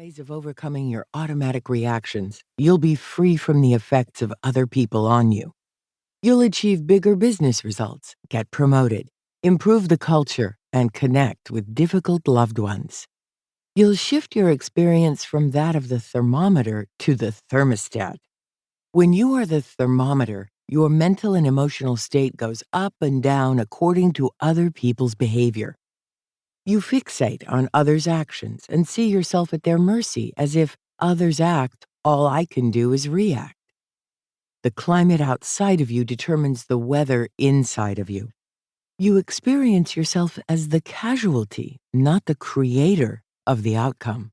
ways of overcoming your automatic reactions, you'll be free from the effects of other people on you. You'll achieve bigger business results, get promoted, improve the culture, and connect with difficult loved ones. You'll shift your experience from that of the thermometer to the thermostat. When you are the thermometer, your mental and emotional state goes up and down according to other people's behavior. You fixate on others' actions and see yourself at their mercy as if others act, all I can do is react. The climate outside of you determines the weather inside of you. You experience yourself as the casualty, not the creator of the outcome.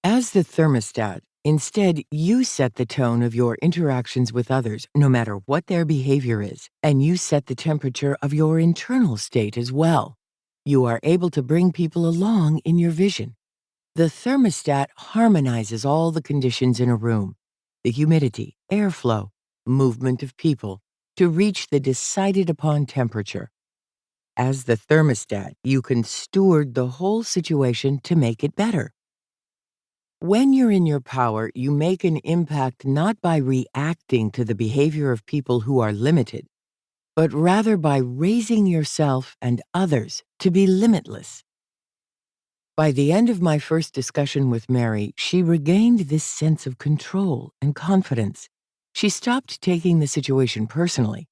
As the thermostat, instead, you set the tone of your interactions with others, no matter what their behavior is, and you set the temperature of your internal state as well. You are able to bring people along in your vision. The thermostat harmonizes all the conditions in a room, the humidity, airflow, movement of people, to reach the decided upon temperature. As the thermostat, you can steward the whole situation to make it better. When you're in your power, you make an impact not by reacting to the behavior of people who are limited, but rather by raising yourself and others to be limitless. By the end of my first discussion with Mary, she regained this sense of control and confidence. She stopped taking the situation personally.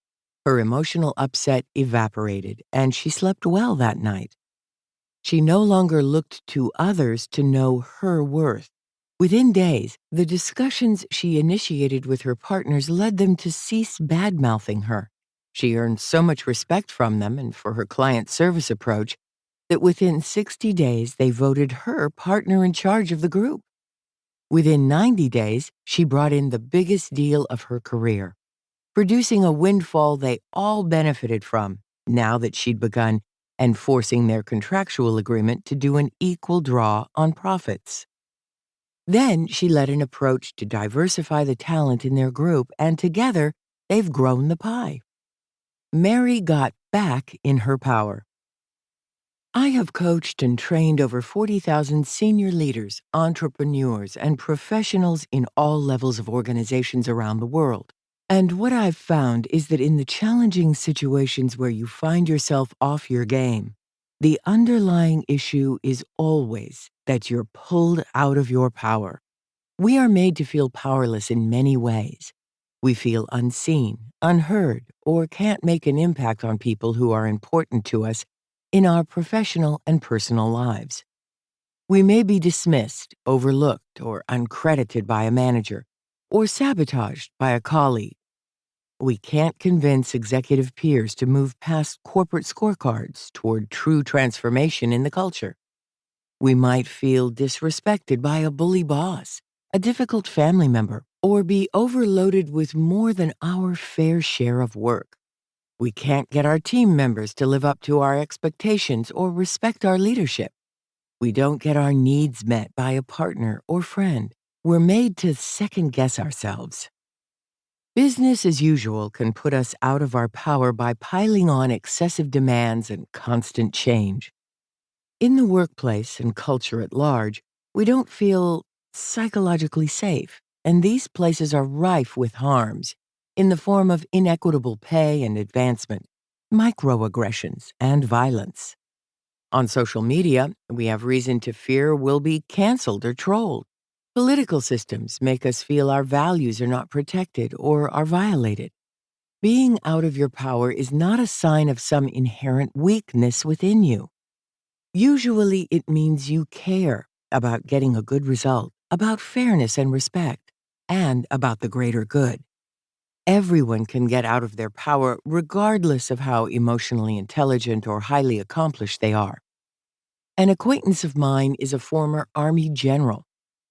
Her emotional upset evaporated, and she slept well that night. She no longer looked to others to know her worth. Within days, the discussions she initiated with her partners led them to cease bad-mouthing her. She earned so much respect from them and for her client service approach that within 60 days they voted her partner in charge of the group. Within 90 days, she brought in the biggest deal of her career, producing a windfall they all benefited from now that she'd begun enforcing their contractual agreement to do an equal draw on profits. Then she led an approach to diversify the talent in their group, and together they've grown the pie. Mary got back in her power. I have coached and trained over 40,000 senior leaders, entrepreneurs, and professionals in all levels of organizations around the world. And what I've found is that in the challenging situations where you find yourself off your game, the underlying issue is always that you're pulled out of your power. We are made to feel powerless in many ways. We feel unseen, unheard, or can't make an impact on people who are important to us in our professional and personal lives. We may be dismissed, overlooked, or uncredited by a manager, or sabotaged by a colleague. We can't convince executive peers to move past corporate scorecards toward true transformation in the culture. We might feel disrespected by a bully boss, a difficult family member, or be overloaded with more than our fair share of work. We can't get our team members to live up to our expectations or respect our leadership. We don't get our needs met by a partner or friend. We're made to second-guess ourselves. Business as usual can put us out of our power by piling on excessive demands and constant change. In the workplace and culture at large, we don't feel psychologically safe, and these places are rife with harms in the form of inequitable pay and advancement, microaggressions, and violence. On social media, we have reason to fear we'll be canceled or trolled. Political systems make us feel our values are not protected or are violated. Being out of your power is not a sign of some inherent weakness within you. Usually, it means you care about getting a good result, about fairness and respect, and about the greater good. Everyone can get out of their power regardless of how emotionally intelligent or highly accomplished they are. An acquaintance of mine is a former Army general.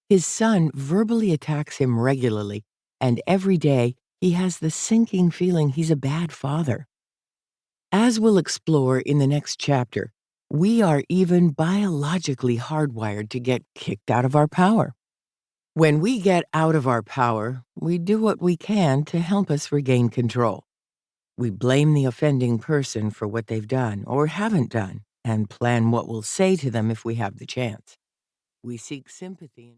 His son verbally attacks him regularly, and every day he has the sinking feeling he's a bad father. As we'll explore in the next chapter, we are even biologically hardwired to get kicked out of our power. When we get out of our power, we do what we can to help us regain control. We blame the offending person for what they've done or haven't done and plan what we'll say to them if we have the chance. We seek sympathy.